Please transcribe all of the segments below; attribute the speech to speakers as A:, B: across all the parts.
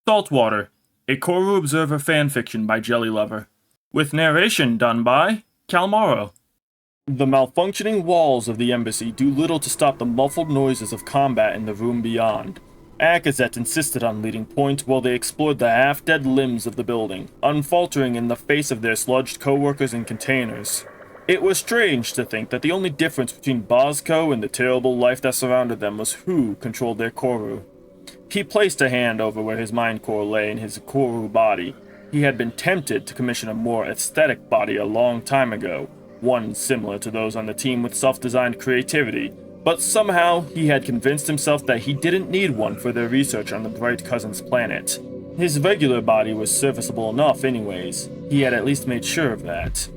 A: Saltwater, a Corru.Observer fanfiction by JelliLover, with narration done by Calmaro. The malfunctioning walls of the embassy do little to stop the muffled noises of combat in the room beyond. Akazet insisted on leading point while they explored the half-dead limbs of the building, unfaltering in the face of their sludged co-workers and containers. It was strange to think that the only difference between Bosco and the terrible life that surrounded them was who controlled their Corru. He placed a hand over where his mind core lay in his Corru body. He had been tempted to commission a more aesthetic body a long time ago, one similar to those on the team with self-designed creativity, but somehow he had convinced himself that he didn't need one for their research on the Bright Cousins planet. His regular body was serviceable enough anyways. He had at least made sure of that.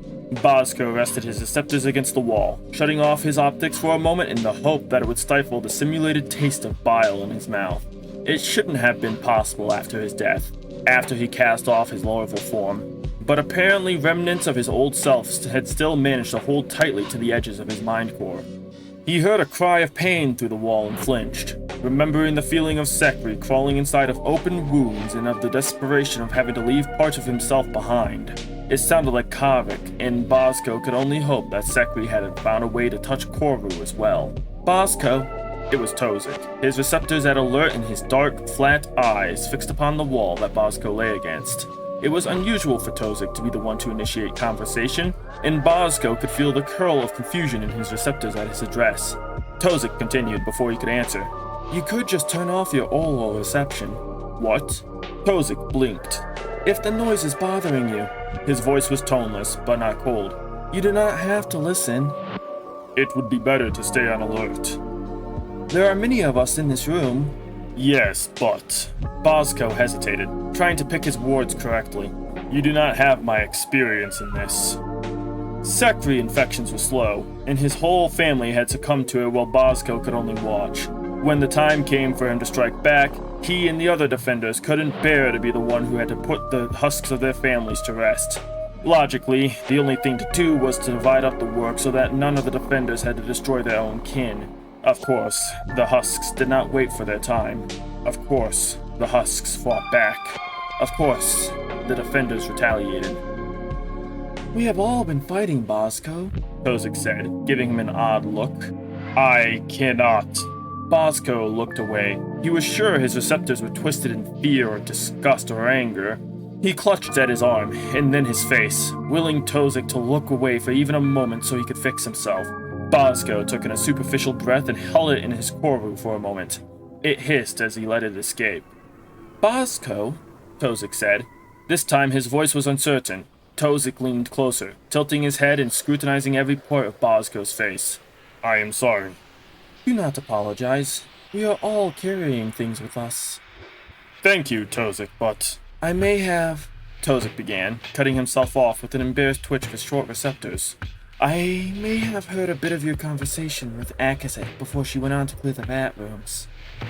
A: Bosco rested his receptors against the wall, shutting off his optics for a moment in the hope that it would stifle the simulated taste of bile in his mouth. It shouldn't have been possible after his death, after he cast off his larval form, but apparently remnants of his old self had still managed to hold tightly to the edges of his mind core. He heard a cry of pain through the wall and flinched, remembering the feeling of Sekri crawling inside of open wounds and of the desperation of having to leave parts of himself behind. It sounded like Kavik, and Bosco could only hope that Sekri hadn't found a way to touch Corru as well. Bosco. It was Tozik, his receptors at alert and his dark, flat eyes fixed upon the wall that Bosco lay against. It was unusual for Tozik to be the one to initiate conversation, and Bosco could feel the curl of confusion in his receptors at his address. Tozik continued before he could answer. "You could just turn off your oral reception." "What?" Tozik blinked. "If the noise is bothering you." His voice was toneless, but not cold. "You do not have to listen." "It would be better to stay on alert." "There are many of us in this room." "Yes, but..." Bosco hesitated, trying to pick his words correctly. "You do not have my experience in this." Sekri infections were slow, and his whole family had succumbed to it while Bosco could only watch. When the time came for him to strike back, he and the other defenders couldn't bear to be the one who had to put the husks of their families to rest. Logically, the only thing to do was to divide up the work so that none of the defenders had to destroy their own kin. Of course, the husks did not wait for their time. Of course, the husks fought back. Of course, the defenders retaliated. "We have all been fighting, Bosco," Tozik said, giving him an odd look. "I cannot." Bosco looked away. He was sure his receptors were twisted in fear or disgust or anger. He clutched at his arm, and then his face, willing Tozik to look away for even a moment so he could fix himself. Bosco took in a superficial breath and held it in his Corru for a moment. It hissed as he let it escape. "Bosco," Tozik said. This time his voice was uncertain. Tozik leaned closer, tilting his head and scrutinizing every part of Bosco's face. "I am sorry." "Do not apologize. We are all carrying things with us." "Thank you, Tozik, but..." "I may have..." Tozik began, cutting himself off with an embarrassed twitch of his short receptors. "I may have heard a bit of your conversation with Akazet before she went on to clear the batrooms."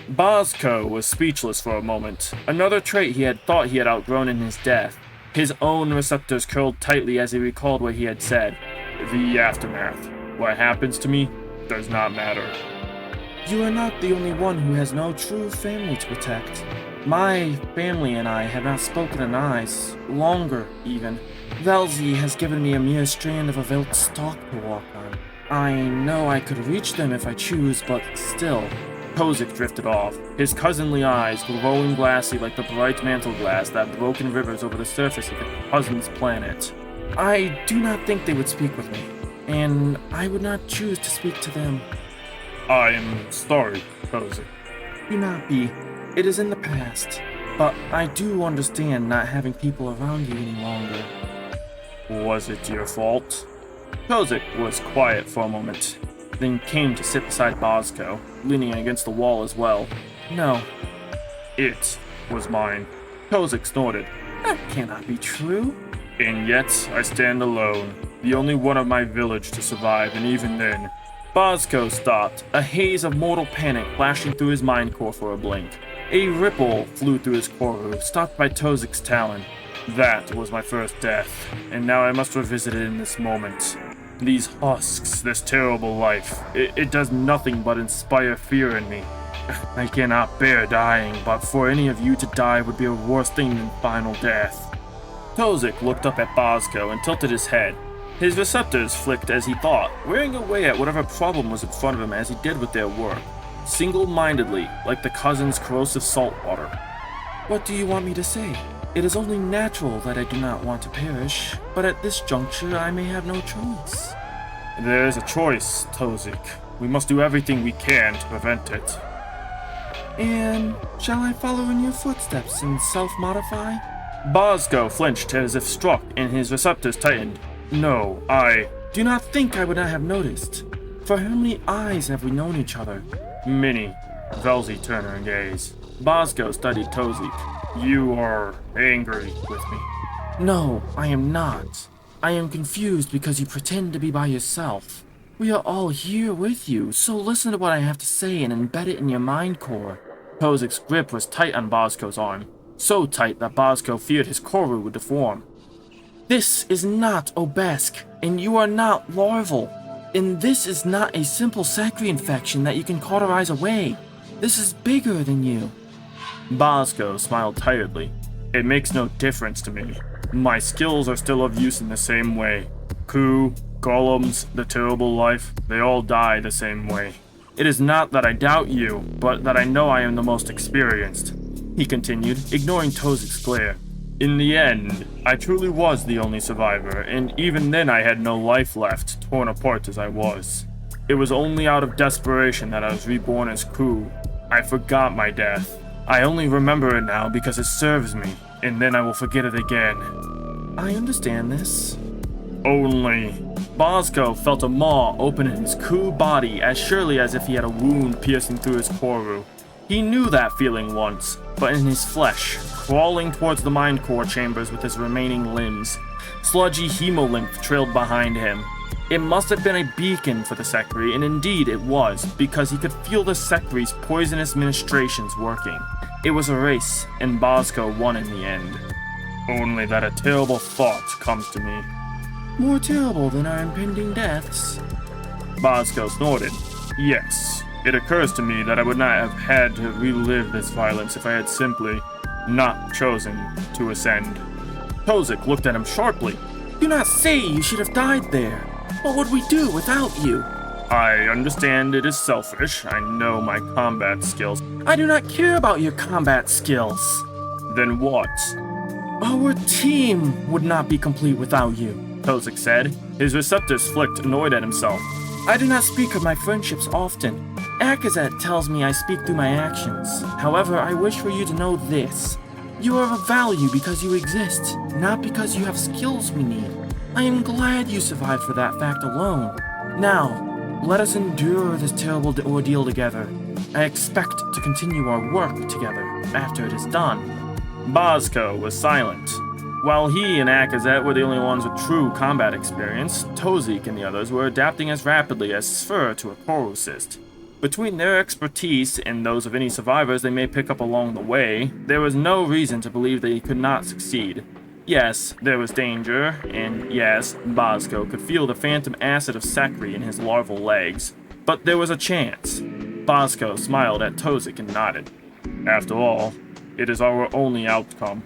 A: Bosco was speechless for a moment, another trait he had thought he had outgrown in his death. His own receptors curled tightly as he recalled what he had said. "The aftermath. What happens to me does not matter." "You are not the only one who has no true family to protect. My family and I have not spoken in eyes, longer even. Velzy has given me a mere strand of a veld stalk to walk on. I know I could reach them if I choose, but still." Tozik drifted off, his cousinly eyes glowing glassy like the bright mantle glass that broke in rivers over the surface of the cousin's planet. "I do not think they would speak with me, and I would not choose to speak to them." "I am sorry, Tozik." "Do not be. It is in the past, but I do understand not having people around you any longer." "Was it your fault?" Tozik was quiet for a moment, then came to sit beside Bosco, leaning against the wall as well. "No." "It was mine." Tozik snorted. "That cannot be true." "And yet I stand alone, the only one of my village to survive, and even then..." Bosco stopped, a haze of mortal panic flashing through his mind core for a blink. A ripple flew through his Corru, stopped by Tozik's talon. "That was my first death, and now I must revisit it in this moment. These husks, this terrible life, it does nothing but inspire fear in me. I cannot bear dying, but for any of you to die would be a worse thing than final death. Tozik looked up at Bosco and tilted his head. His receptors flicked as he thought, wearing away at whatever problem was in front of him as he did with their work, single-mindedly, like the cousin's corrosive saltwater. What do you want me to say? It is only natural that I do not want to perish, but at this juncture I may have no choice. There is a choice, Tozik. We must do everything we can to prevent it. And shall I follow in your footsteps and self-modify? Bosco flinched as if struck, and his receptors tightened. No, I do not think I would not have noticed. For how many eyes have we known each other? Many. Velzy turned her gaze. Bosco studied Tozik. You are angry with me. No, I am not. I am confused because you pretend to be by yourself. We are all here with you, so listen to what I have to say and embed it in your mind core. Tozik's grip was tight on Bosco's arm, so tight that Bosco feared his Corru would deform. This is not Obesk, and you are not larval. And this is not a simple sacri infection that you can cauterize away. This is bigger than you. Bosco smiled tiredly. It makes no difference to me. My skills are still of use in the same way. Ku, golems, the terrible life, they all die the same way. It is not that I doubt you, but that I know I am the most experienced, he continued, ignoring Tozik's glare. In the end, I truly was the only survivor, and even then I had no life left, torn apart as I was. It was only out of desperation that I was reborn as Ku. I forgot my death. I only remember it now because it serves me, and then I will forget it again. I understand this. Only. Bosco felt a maw open in his Ku body as surely as if he had a wound piercing through his Corru. He knew that feeling once, but in his flesh, crawling towards the mind core chambers with his remaining limbs. Sludgy hemolymph trailed behind him. It must have been a beacon for the Sekri, and indeed it was, because he could feel the Sekri's poisonous ministrations working. It was a race, and Bosco won in the end. Only that a terrible thought comes to me. More terrible than our impending deaths? Bosco snorted. Yes. It occurs to me that I would not have had to relive this violence if I had simply not chosen to ascend. Tozik looked at him sharply. Do not say you should have died there. What would we do without you? I understand it is selfish. I know my combat skills. I do not care about your combat skills. Then what? Our team would not be complete without you, Tozik said. His receptors flicked, annoyed at himself. I do not speak of my friendships often. Akazet tells me I speak through my actions. However, I wish for you to know this. You are of value because you exist, not because you have skills we need. I am glad you survived for that fact alone. Now, let us endure this terrible ordeal together. I expect to continue our work together after it is done. Bosco was silent. While he and Akazet were the only ones with true combat experience, Tozik and the others were adapting as rapidly as Sphere to a Corru cyst. Between their expertise and those of any survivors they may pick up along the way, there was no reason to believe they could not succeed. Yes, there was danger, and yes, Bosco could feel the phantom acid of Sekri in his larval legs, but there was a chance. Bosco smiled at Tozik and nodded. After all, it is our only outcome.